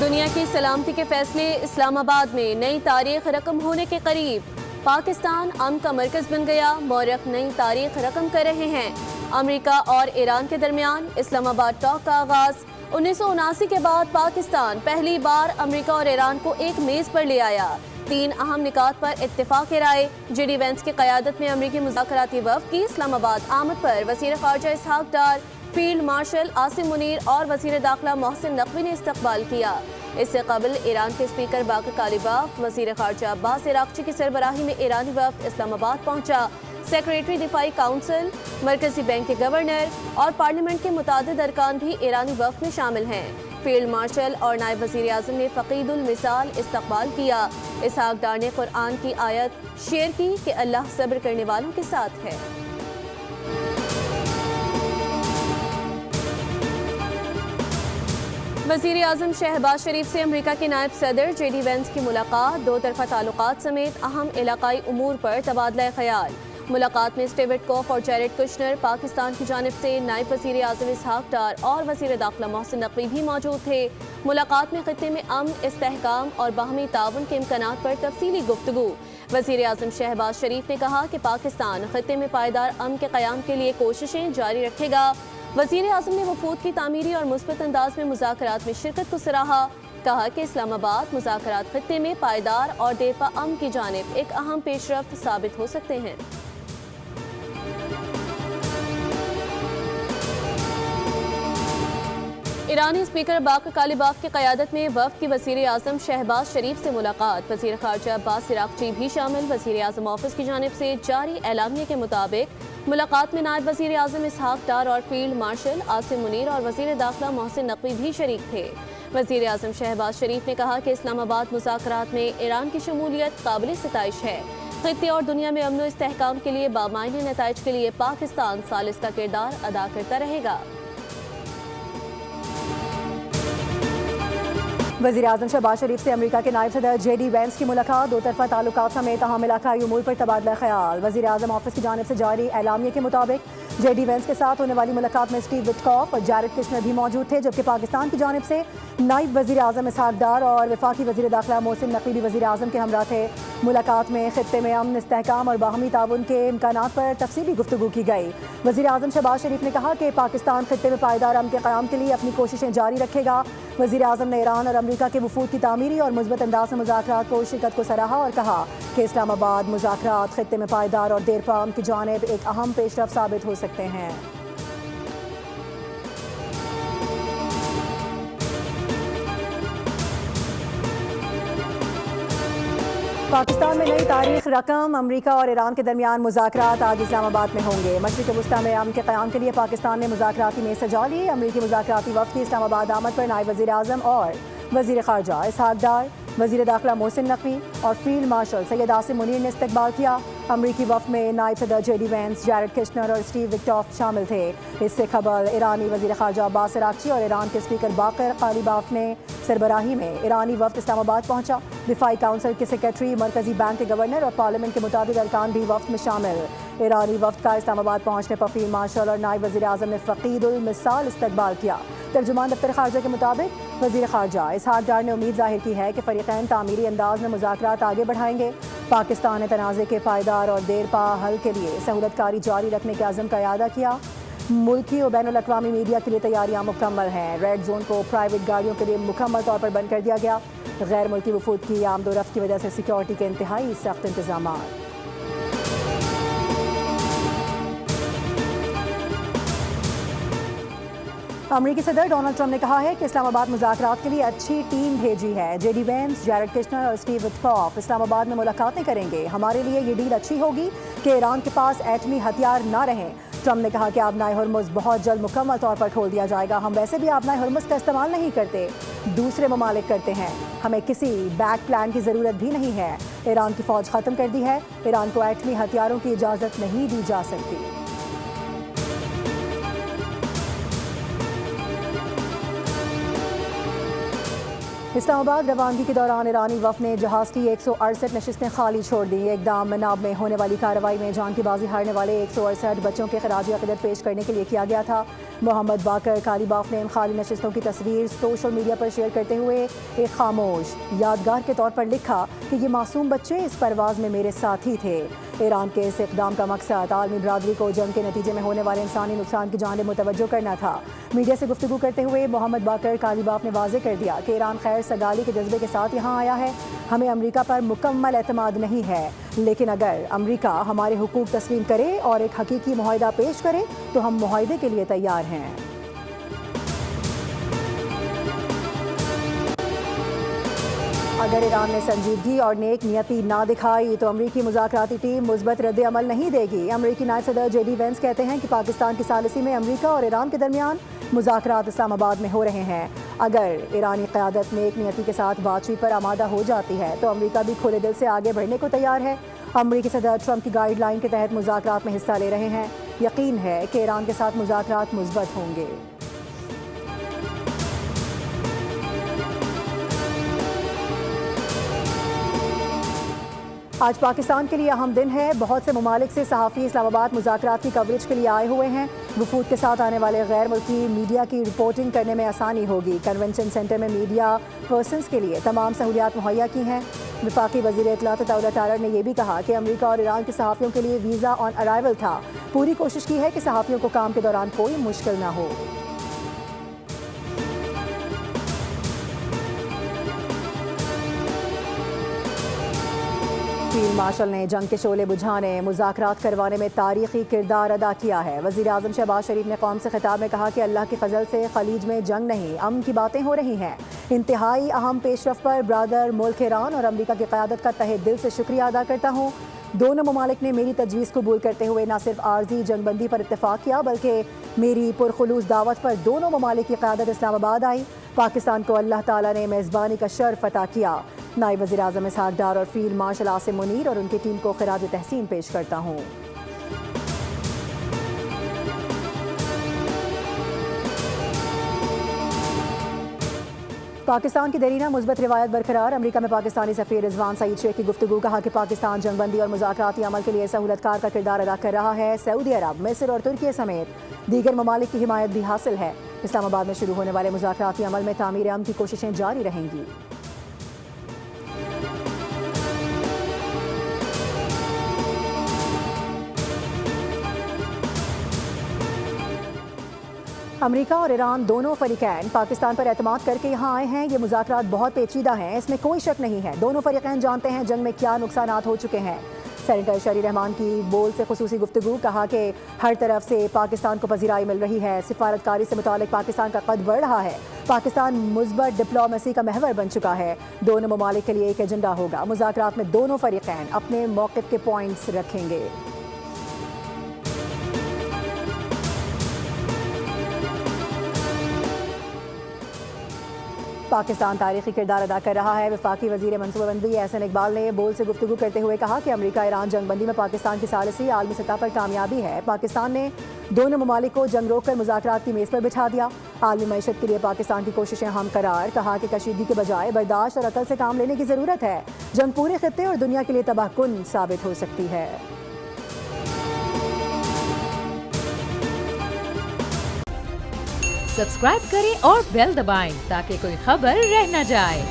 دنیا کی سلامتی کے فیصلے اسلام آباد میں نئی تاریخ رقم ہونے کے قریب۔ پاکستان امن کا مرکز بن گیا، مورخ نئی تاریخ رقم کر رہے ہیں۔ امریکہ اور ایران کے درمیان اسلام آباد ٹاک کا آغاز۔ 1979 کے بعد پاکستان پہلی بار امریکہ اور ایران کو ایک میز پر لے آیا۔ 3 اہم نکات پر اتفاق رائے۔ جے ڈی وینس کی قیادت میں امریکی مذاکراتی وفد کی اسلام آباد آمد پر وزیر خارجہ اسحاق ڈار، فیلڈ مارشل عاصم منیر اور وزیر داخلہ محسن نقوی نے استقبال کیا۔ اس سے قبل ایران کے اسپیکر باقر کالیباف، وزیر خارجہ عباس عراقچی کی سربراہی میں ایرانی وفد اسلام آباد پہنچا۔ سیکریٹری دفاعی کونسل، مرکزی بینک کے گورنر اور پارلیمنٹ کے متعدد ارکان بھی ایرانی وفد میں شامل ہیں۔ فیلڈ مارشل اور نائب وزیر اعظم نے فقید المثال استقبال کیا۔ اسحاق ڈار نے قرآن کی آیت شیئر کی کہ اللہ صبر کرنے والوں کے ساتھ ہے۔ وزیر اعظم شہباز شریف سے امریکہ کے نائب صدر جے ڈی وینس کی ملاقات، 2 طرفہ تعلقات سمیت اہم علاقائی امور پر تبادلہ خیال۔ ملاقات میں اسٹیو وٹکوف اور جیرڈ کشنر، پاکستان کی جانب سے نائب وزیر اعظم اسحاق ڈار اور وزیر داخلہ محسن نقوی بھی موجود تھے۔ ملاقات میں خطے میں امن، استحکام اور باہمی تعاون کے امکانات پر تفصیلی گفتگو۔ وزیر اعظم شہباز شریف نے کہا کہ پاکستان خطے میں پائیدار امن کے قیام کے لیے کوششیں جاری رکھے گا۔ وزیر اعظم نے وفود کی تعمیری اور مثبت انداز میں مذاکرات میں شرکت کو سراہا۔ کہا کہ اسلام آباد مذاکرات خطے میں پائیدار اور دیرپا امن کی جانب ایک اہم پیش رفت ثابت ہو سکتے ہیں۔ ایرانی اسپیکر باقر کالیباف کی قیادت میں وفد کی وزیر اعظم شہباز شریف سے ملاقات، وزیر خارجہ عباس عراقچی بھی شامل۔ وزیر اعظم آفس کی جانب سے جاری اعلامیے کے مطابق ملاقات میں نائب وزیر اعظم اسحاق ڈار اور فیلڈ مارشل عاصم منیر اور وزیر داخلہ محسن نقوی بھی شریک تھے۔ وزیر اعظم شہباز شریف نے کہا کہ اسلام آباد مذاکرات میں ایران کی شمولیت قابل ستائش ہے۔ خطے اور دنیا میں امن و استحکام کے لیے بامعنی نتائج کے لیے پاکستان ثالث کا کردار ادا کرتا رہے گا۔ وزیر اعظم شہباز شریف سے امریکہ کے نائب صدر جے ڈی وینس کی ملاقات، 2 طرفہ تعلقات سمیت اہم علاقائی امور پر تبادلہ خیال۔ وزیر اعظم آفس کی جانب سے جاری اعلامیے کے مطابق جے ڈی وینس کے ساتھ ہونے والی ملاقات میں اسٹیو وٹکوف اور جیرڈ کشنر بھی موجود تھے، جبکہ پاکستان کی جانب سے نائب وزیر اعظم اسحاق ڈار اور وفاقی وزیر داخلہ محسن نقوی بھی وزیر اعظم کے ہمراہ تھے۔ ملاقات میں خطے میں امن، استحکام اور باہمی تعاون کے امکانات پر تفصیلی گفتگو کی گئی۔ وزیر اعظم شہباز شریف نے کہا کہ پاکستان خطے میں پائیدار امن کے قیام کے لیے اپنی کوششیں جاری رکھے گا۔ وزیر اعظم نے ایران اور امریکہ کے وفود کی تعمیری اور مثبت انداز میں مذاکرات کو شرکت کو سراہا اور کہا کہ اسلام آباد مذاکرات خطے میں پائیدار اور دیرپا امن کی جانب ایک اہم پیش رفت ثابت ہو سکتے ہیں۔ پاکستان میں نئی تاریخ رقم، امریکہ اور ایران کے درمیان مذاکرات آج اسلام آباد میں ہوں گے۔ مشرق وسطیٰ میں امن کے قیام کے لیے پاکستان نے مذاکراتی میز سجا لی۔ امریکی مذاکراتی وفد کی اسلام آباد آمد پر نائب وزیر اعظم اور وزیر خارجہ اسحاق ڈار، وزیر داخلہ محسن نقوی اور فیلڈ مارشل سید عاصم منیر نے استقبال کیا۔ امریکی وفد میں نائب صدر J D Vance, Jared Kushner اور اسٹیو وٹکوف شامل تھے۔ اس سے قبل ایرانی وزیر خارجہ عباس عراقچی اور ایران کے اسپیکر باقر کالیباف نے سربراہی میں ایرانی وفد اسلام آباد پہنچا۔ دفاعی کونسل کے سیکریٹری، مرکزی بینک کے گورنر اور پارلیمنٹ کے متعدد ارکان بھی وفد میں شامل۔ ایرانی وفد کا اسلام آباد پہنچنے پر فیلڈ مارشل اور نائب وزیر اعظم نے فقید المثال استقبال کیا۔ ترجمان دفتر خارجہ کے مطابق وزیر خارجہ اسحاق ڈار نے امید ظاہر کی ہے کہ فریقین تعمیری انداز میں مذاکرات آگے بڑھائیں گے۔ پاکستان نے تنازع کے پائیدار اور دیرپا حل کے لیے سہولت کاری جاری رکھنے کے عزم کا اعادہ کیا۔ ملکی و بین الاقوامی میڈیا کے لیے تیاریاں مکمل ہیں۔ ریڈ زون کو پرائیویٹ گاڑیوں کے لیے مکمل طور پر بند کر دیا گیا۔ غیر ملکی وفود کی آمد و رفت کی وجہ سے سیکیورٹی کے انتہائی سخت انتظامات۔ امریکی صدر ڈونلڈ ٹرمپ نے کہا ہے کہ اسلام آباد مذاکرات کے لیے اچھی ٹیم بھیجی ہے۔ J D Vance, Jared Kushner اور اسٹیو وٹکوف اسلام آباد میں ملاقاتیں کریں گے۔ ہمارے لیے یہ ڈیل اچھی ہوگی کہ ایران کے پاس ایٹمی ہتھیار نہ رہیں۔ ٹرمپ نے کہا کہ آبنائے ہرمز بہت جلد مکمل طور پر کھول دیا جائے گا۔ ہم ویسے بھی آبنائے ہرمز کا استعمال نہیں کرتے، دوسرے ممالک کرتے ہیں۔ ہمیں کسی بیک پلان کی ضرورت بھی نہیں ہے۔ ایران کی فوج ختم کر دی ہے۔ ایران کو ایٹمی ہتھیاروں کی اجازت نہیں دی جا سکتی۔ اسلام آباد روانگی کے دوران ایرانی وفد نے جہاز کی 168 نشستیں خالی چھوڑ دیں۔ اقدام مناب میں ہونے والی کارروائی میں جان کی بازی ہارنے والے 168 بچوں کے خراج عقیدت پیش کرنے کے لیے کیا گیا تھا۔ محمد باقر کالیباف نے ان خالی نشستوں کی تصویر سوشل میڈیا پر شیئر کرتے ہوئے ایک خاموش یادگار کے طور پر لکھا کہ یہ معصوم بچے اس پرواز میں میرے ساتھی تھے۔ ایران کے اس اقدام کا مقصد عالمی برادری کو جنگ کے نتیجے میں ہونے والے انسانی نقصان کی جانب متوجہ کرنا تھا۔ میڈیا سے گفتگو کرتے ہوئے محمد باقر کالیباف نے واضح کر دیا کہ ایران خیر سگالی کے جذبے کے ساتھ یہاں آیا ہے۔ ہمیں امریکہ پر مکمل اعتماد نہیں ہے، لیکن اگر امریکہ ہمارے حقوق تسلیم کرے اور ایک حقیقی معاہدہ پیش کرے تو ہم معاہدے کے لیے تیار ہیں۔ اگر ایران نے سنجیدگی اور نیک نیتی نہ دکھائی تو امریکی مذاکراتی ٹیم مثبت رد عمل نہیں دے گی۔ امریکی نائب صدر جے ڈی وینس کہتے ہیں کہ پاکستان کی ثالثی میں امریکہ اور ایران کے درمیان مذاکرات اسلام آباد میں ہو رہے ہیں۔ اگر ایرانی قیادت نیک نیتی کے ساتھ بات چیت پر آمادہ ہو جاتی ہے تو امریکہ بھی کھلے دل سے آگے بڑھنے کو تیار ہے۔ امریکی صدر ٹرمپ کی گائیڈ لائن کے تحت مذاکرات میں حصہ لے رہے ہیں۔ یقین ہے کہ ایران کے ساتھ مذاکرات مثبت ہوں گے۔ آج پاکستان کے لیے اہم دن ہے۔ بہت سے ممالک سے صحافی اسلام آباد مذاکرات کی کوریج کے لیے آئے ہوئے ہیں۔ وفود کے ساتھ آنے والے غیر ملکی میڈیا کی رپورٹنگ کرنے میں آسانی ہوگی۔ کنونشن سینٹر میں میڈیا پرسنز کے لیے تمام سہولیات مہیا کی ہیں۔ وفاقی وزیر اطلاعات دولت ٹارر نے یہ بھی کہا کہ امریکہ اور ایران کے صحافیوں کے لیے ویزا آن ارائیول تھا۔ پوری کوشش کی ہے کہ صحافیوں کو کام کے دوران کوئی مشکل نہ ہو۔ فیلڈ مارشل نے جنگ کے شعلے بجھانے، مذاکرات کروانے میں تاریخی کردار ادا کیا ہے۔ وزیر اعظم شہباز شریف نے قوم سے خطاب میں کہا کہ اللہ کے فضل سے خلیج میں جنگ نہیں، امن کی باتیں ہو رہی ہیں۔ انتہائی اہم پیش رفت پر برادر ملک ایران اور امریکہ کی قیادت کا تہہ دل سے شکریہ ادا کرتا ہوں۔ دونوں ممالک نے میری تجویز قبول کرتے ہوئے نہ صرف عارضی جنگ بندی پر اتفاق کیا بلکہ میری پرخلوص دعوت پر دونوں ممالک کی قیادت اسلام آباد آئی۔ پاکستان کو اللہ تعالیٰ نے میزبانی کا شرف عطا کیا۔ نائب وزیر اعظم اسحاق ڈار اور فیلڈ مارشل عاصم منیر اور ان کی ٹیم کو خراج تحسین پیش کرتا ہوں۔ پاکستان کی دیرینہ مثبت روایت برقرار۔ امریکہ میں پاکستانی سفیر رضوان سعید شیخ کی گفتگو، کہا کہ پاکستان جنگ بندی اور مذاکراتی عمل کے لیے سہولت کار کا کردار ادا کر رہا ہے۔ سعودی عرب، مصر اور ترکی سمیت دیگر ممالک کی حمایت بھی حاصل ہے۔ اسلام آباد میں شروع ہونے والے مذاکراتی عمل میں تعمیر امن کی کوششیں جاری رہیں گی۔ امریکہ اور ایران دونوں فریقین پاکستان پر اعتماد کر کے یہاں آئے ہیں۔ یہ مذاکرات بہت پیچیدہ ہیں، اس میں کوئی شک نہیں ہے۔ دونوں فریقین جانتے ہیں جنگ میں کیا نقصانات ہو چکے ہیں۔ سینیٹر شری رحمان کی بول سے خصوصی گفتگو، کہا کہ ہر طرف سے پاکستان کو پذیرائی مل رہی ہے۔ سفارتکاری سے متعلق پاکستان کا قد بڑھ رہا ہے۔ پاکستان مثبت ڈپلومیسی کا محور بن چکا ہے۔ دونوں ممالک کے لیے ایک ایجنڈا ہوگا۔ مذاکرات میں دونوں فریقین اپنے موقف کے پوائنٹس رکھیں گے۔ پاکستان تاریخی کردار ادا کر رہا ہے۔ وفاقی وزیر منصوبہ بندی احسن اقبال نے بول سے گفتگو کرتے ہوئے کہا کہ امریکہ ایران جنگ بندی میں پاکستان کی ثالثی عالمی سطح پر کامیابی ہے۔ پاکستان نے دونوں ممالک کو جنگ روک کر مذاکرات کی میز پر بٹھا دیا۔ عالمی معیشت کے لیے پاکستان کی کوششیں ہم قرار، کہا کہ کشیدگی کے بجائے برداشت اور عقل سے کام لینے کی ضرورت ہے۔ جنگ پورے خطے اور دنیا کے لیے تباہ کن ثابت ہو سکتی ہے۔ سبسکرائب کریں اور بیل دبائیں تاکہ کوئی خبر رہ نہ جائے۔